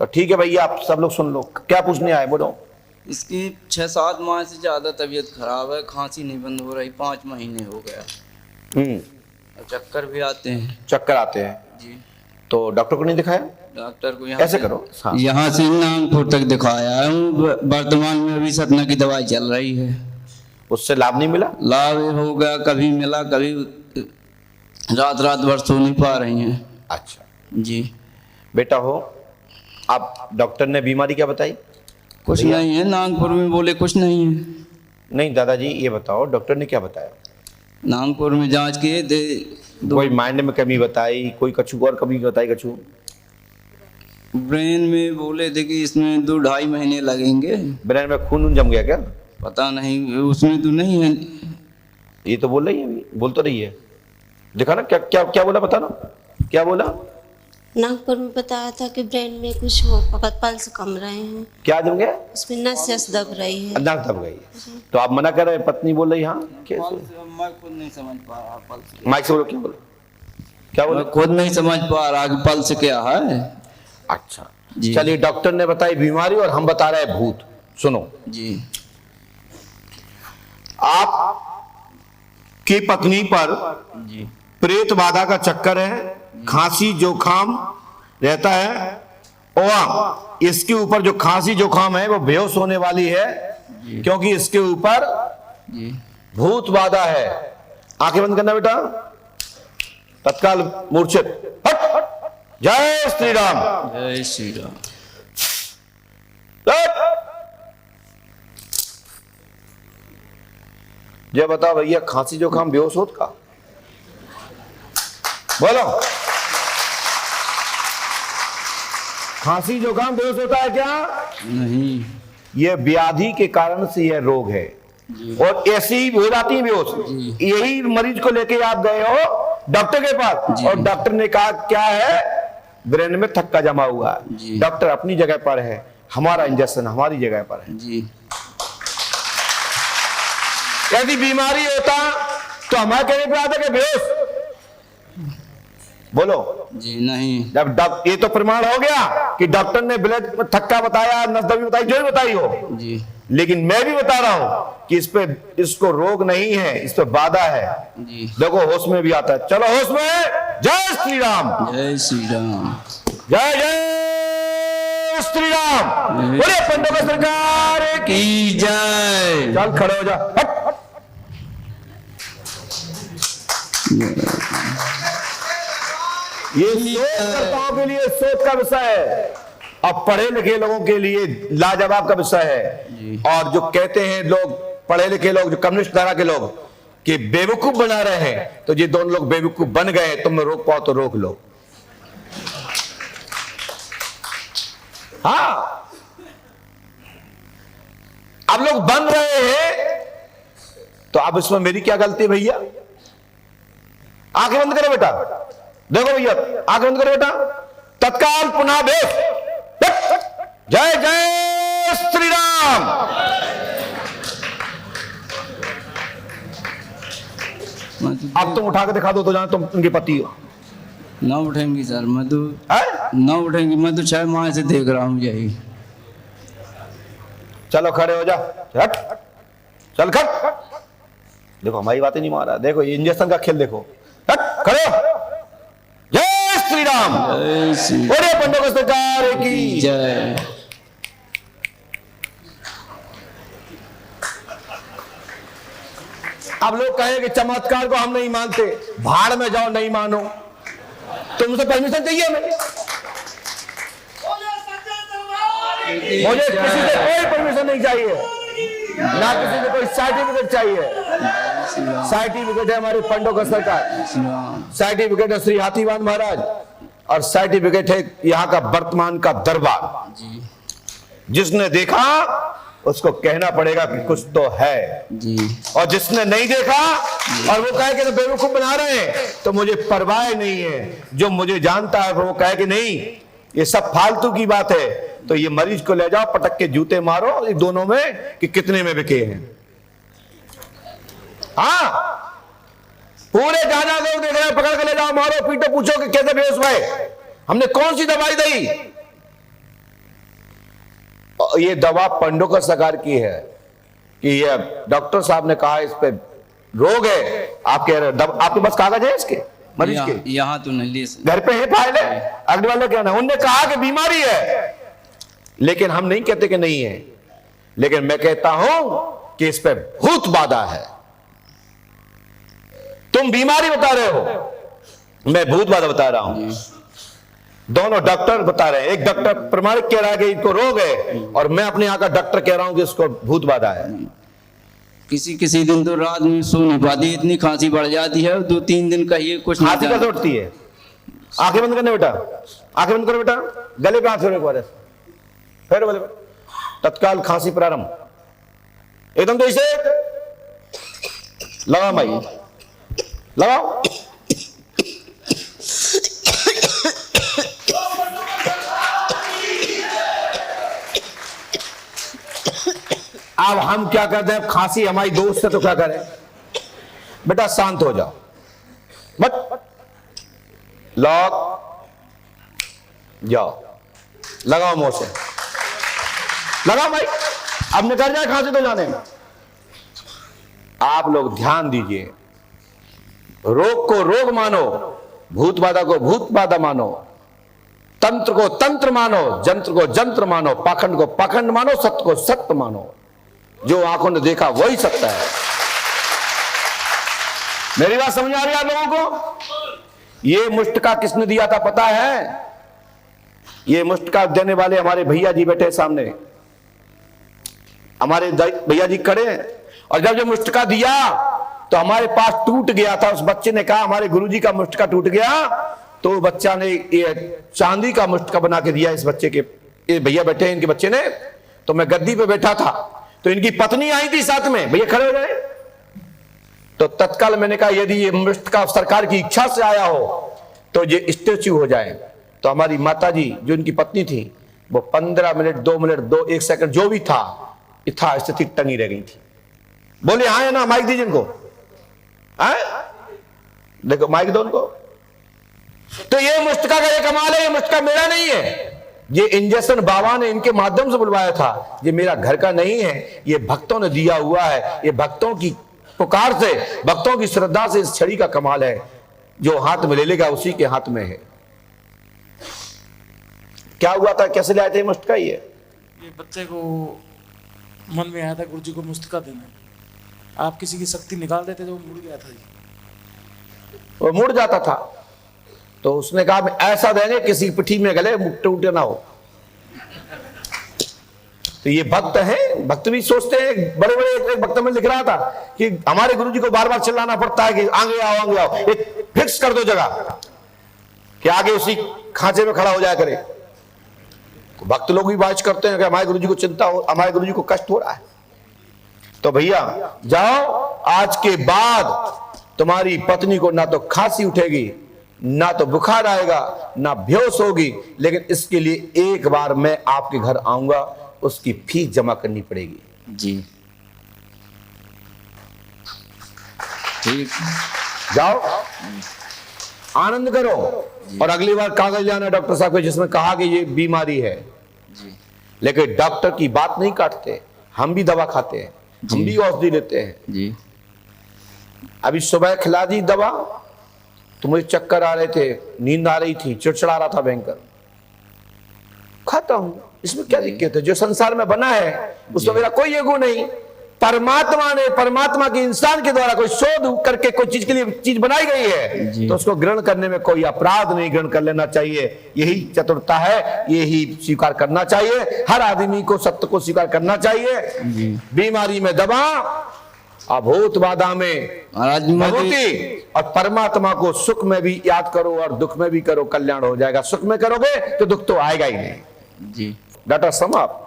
तो ठीक है भैया, आप सब लोग सुन लो, क्या पूछने आए बोलो। इसकी 6-7 माह से ज़्यादा तबीयत खराब है, खांसी नहीं बंद हो रही, 5 महीने हो गया और चक्कर भी आते हैं। चक्कर आते हैं जी। तो डॉक्टर को नहीं दिखाया? डॉक्टर को ऐसे करो, हाँ। यहाँ से नागपुर तक दिखाया हूँ, वर्तमान में अभी सतना की दवाई चल रही है। उससे लाभ नहीं मिला? लाभ हो गया, कभी मिला, कभी रात भर सो नहीं पा रही हैं। अच्छा जी। बेटा हो, आप डॉक्टर ने बीमारी क्या बताई? कुछ नहीं है, नागपुर में बोले कुछ नहीं है। नहीं दादाजी, ये बताओ डॉक्टर ने क्या बताया? नागपुर में जांच किए थे, कोई माइंड में कमी बताई, कोई कछु और कमी बताई? कछु ब्रेन में बोले थे कि इसमें 2-2.5 महीने लगेंगे। ब्रेन में खून जम गया क्या? पता नहीं, उसमें तो नहीं है। ये तो बोल रही है, अभी बोल तो रही है। देखा ना क्या क्या क्या बोला, बता ना क्या बोला। नागपुर में बताया था कि ब्रेन में कुछ हो, पल्स कम रहे हैं। क्या जम गया? उसमें नस दब रही है। नाक दब गई। तो आप मना कर रहे हैं, पत्नी बोल रही हाँ कैसे? मैं खुद नहीं समझ पा रहा पल्स। माइक से बोलो, क्या बोलो, क्या बोलो? मैं खुद नहीं समझ पा रहा कि पल्स क्या है। अच्छा चलिए, डॉक्टर ने बताई बीमारी और हम बता रहे हैं भूत। सुनो जी। आप की पत्नी पर जी। प्रेत बाधा का चक्कर है, खांसी जुकाम रहता है और इसके ऊपर जो खांसी जुकाम है वो बेहोश होने वाली है, क्योंकि इसके ऊपर भूत बाधा है। आंखें बंद करना बेटा, तत्काल मूर्छित। हट हट। जय श्री राम। जय श्री राम। जय बताओ भैया, खांसी जुकाम बेहोश होत का? बोलो, खांसी जुकाम बेहोश होता है क्या? नहीं। ये व्याधि के कारण से यह रोग है और ऐसी ही हो जाती है बेहोश। यही मरीज को लेके आप गए हो डॉक्टर के पास और डॉक्टर ने कहा क्या है, ब्रेन में थक्का जमा हुआ है। डॉक्टर अपनी जगह पर है, हमारा इंजेक्शन हमारी जगह पर है जी। यदि बीमारी होता तो हमारे कहने पर आता कि बेहोश। बोलो जी। नहीं। जब ये तो प्रमाण हो गया कि डॉक्टर ने ब्लड में थक्का बताया, नस दबी बताई, जो भी बताई हो जी। लेकिन मैं भी बता रहा हूं कि इस पे इसको रोग नहीं है, इस पे बाधा है जी। देखो होश में भी आता है। चलो होश में। जय श्री राम। जय श्री राम। जय जय श्री राम। बोले पंडों का सरकार की जय। चल खड़े हो जा। हट, हट। ये शोधकर्ताओं के लिए शोध का विषय है, अब पढ़े लिखे लोगों के लिए लाजवाब का विषय है। और जो कहते हैं लोग, पढ़े लिखे लोग, जो कम्युनिस्ट धारा के लोग कि बेवकूफ बना रहे हैं, तो ये दोनों लोग बेवकूफ बन गए। तुम रोक पाओ तो रोक लो। हाँ, अब लोग बन रहे हैं तो अब इसमें मेरी क्या गलती है भैया? आंखें बंद करो बेटा, देखो भैया, आंखें बंद करो बेटा, तत्काल पुनः बेश। जय जय श्री राम। अब तुम उठा के दिखा दो तो जान तुम उनके पति हो। ना उठेंगी सर, मैं तो ना उठेंगी, मैं तो 6 माह से देख रहा हूँ यही। चलो खड़े हो जा। हट, चल खड़। देखो हमारी बातें नहीं मारा, देखो ये इंजेक्शन का खेल देखो। हट, खड़े हो। जय श्री राम। जय श्री बोले पंडों की सरकार की जय। अब लोग कहें कि चमत्कार को हम नहीं मानते, भाड़ में जाओ, नहीं मानो। तुमसे परमिशन चाहिए हमें? मुझे किसी से कोई परमिशन नहीं चाहिए, ना किसी से कोई सर्टिफिकेट चाहिए। सर्टिफिकेट है हमारे पंडों का सरकार, सर्टिफिकेट है श्री हाथीवान महाराज, और सर्टिफिकेट है यहाँ का वर्तमान का दरबार। जिसने देखा उसको कहना पड़ेगा कि कुछ तो है जी। और जिसने नहीं देखा और वो कहे कि बेवकूफ बना रहे हैं, तो मुझे परवाह नहीं है। जो मुझे जानता है वो कहे कि नहीं ये सब फालतू की बात है, तो ये मरीज को ले जाओ, पटक के जूते मारो ये दोनों में कि कितने में बिके हैं। हाँ, पूरे जाना लोग देख रहे हैं, पकड़ के ले जाओ, मारो, पीटो, पूछो कि कैसे बेहोश हुए, हमने कौन सी दवाई दी। और ये दवा पंडोकर सरकार की है कि ये डॉक्टर साहब ने कहा इस पे रोग है, आपके पास कागज है इसके मरीज के? यहाँ तो नहीं, घर पे है फाइल है, अगले वाले क्या ना, उनने कहा कि बीमारी है, लेकिन हम नहीं कहते कि नहीं है, लेकिन मैं कहता हूं कि इस पे भूत बाधा है। तुम बीमारी बता रहे हो, मैं भूत बाधा बता रहा हूं। दोनों डॉक्टर बता रहे हैं, एक डॉक्टर प्रमाणित कह रहा है कि इनको रोग है, और मैं अपने यहाँ का डॉक्टर कह रहा हूं कि इसको भूत बाधा है। किसी दिन तो रात में सो नहीं पाती, इतनी खांसी बढ़ जाती है, 2-3 दिन कहिए कुछ नहीं। खांसी कैसे उठती है? आंखें बंद करने बेटा, आंखें बंद करो बेटा, गले पे हाथ फेरो एक बार, फिर बोले तत्काल खांसी प्रारंभ, एकदम तो इसे लगाओ भाई, लगाओ। अब हम क्या करते हैं, खांसी हमारी दोस्त है तो क्या करें? बेटा शांत हो जाओ, मत लॉक जाओ, लगाओ मुंह से, लगाओ भाई, अब निकल जाए खांसी तो जाने में। आप लोग ध्यान दीजिए, रोग को रोग मानो, भूत बाधा को भूत बाधा मानो, तंत्र को तंत्र मानो, जंत्र को जंत्र मानो, पाखंड को पाखंड मानो, सत्य को सत्य मानो। जो आंखों ने देखा वही सत्य है। मेरी बात समझ आ रही है आप लोगों को? ये मुष्टका किसने दिया था पता है? ये मुष्टका देने वाले हमारे भैया जी बैठे सामने, हमारे भैया जी खड़े हैं। और जब मुष्टका दिया तो हमारे पास टूट गया था, उस बच्चे ने कहा हमारे गुरुजी का मुष्टका टूट गया, तो बच्चा ने ये चांदी का मुष्टका बना के दिया इस बच्चे के, ये भैया बैठे हैं इनके बच्चे ने। तो मैं गद्दी पे बैठा था, तो इनकी पत्नी आई थी साथ में, भैया खड़े हो गए। तो तत्काल मैंने कहा यदि ये मुष्टका सरकार की इच्छा से आया हो तो ये स्टेच्यू हो जाए। तो हमारी माता जी जो इनकी पत्नी थी, वो 15 मिनट 2 मिनट 1 सेकंड जो भी था स्थिति टंगी रह गई थी। बोले हाँ है ना, माइक दीजिए इनको, देखो माइक दो उनको। तो ये मुष्टका का ये कमाल है, ये मुष्टका मेरा नहीं है, ये इंजेक्शन बाबा ने इनके माध्यम से बुलवाया था, ये मेरा घर का नहीं है, ये भक्तों ने दिया हुआ है। ये भक्तों की पुकार से, भक्तों की श्रद्धा से इस छड़ी का कमाल है, जो हाथ में ले लेगा उसी के हाथ में है। क्या हुआ था, कैसे लाए थे मुष्टका? ये बच्चे को मन में आया था गुरुजी को मुष्टका देना, आप किसी की शक्ति निकाल देते तो वो मुड़ गया था जी, वो मुड़ जाता था। तो उसने कहा ऐसा देंगे किसी पिठी में गले टूटे ना हो। तो ये भक्त हैं, भक्त भी सोचते हैं, बड़े बड़े एक भक्त में लिख रहा था कि हमारे गुरुजी को बार बार चिल्लाना पड़ता है कि आगे आओ आगे आओ, एक फिक्स कर दो जगह कि आगे उसी खांचे में खड़ा हो जाया करे। तो भक्त लोग भी बात करते हैं कि हमारे गुरुजी को चिंता हो, हमारे गुरुजी को कष्ट हो रहा है। तो भैया जाओ, आज के बाद तुम्हारी पत्नी को ना तो खांसी उठेगी, ना तो बुखार आएगा, ना बेहोश होगी, लेकिन इसके लिए एक बार मैं आपके घर आऊंगा, उसकी फीस जमा करनी पड़ेगी। जी ठीक, जाओ आनंद करो, और अगली बार कागज लाना डॉक्टर साहब को जिसमें कहा कि ये बीमारी है जी। लेकिन डॉक्टर की बात नहीं काटते, हम भी दवा खाते हैं, हम भी औषधि लेते हैं जी। अभी सुबह खिला दी दवा तो मुझे चक्कर आ रहे थे, नींद आ रही थी, चिड़चिड़ा रहा था भयंकर, खाता हूं, इसमें क्या दिक्कत है? जो संसार में बना है उसमें मेरा कोई ईगो नहीं। परमात्मा ने, परमात्मा के इंसान के द्वारा कोई शोध करके कोई चीज के लिए चीज बनाई गई है, तो उसको ग्रहण करने में कोई अपराध नहीं, ग्रहण कर लेना चाहिए। यही चतुरता है, यही स्वीकार करना चाहिए। हर आदमी को सत्य को स्वीकार करना चाहिए। बीमारी में दवा, अभूत बाधा में भगवती, और परमात्मा को सुख में भी याद करो और दुख में भी करो, कल्याण हो जाएगा। सुख में करोगे तो दुख तो आएगा ही नहीं जी। डाटा समाप्त।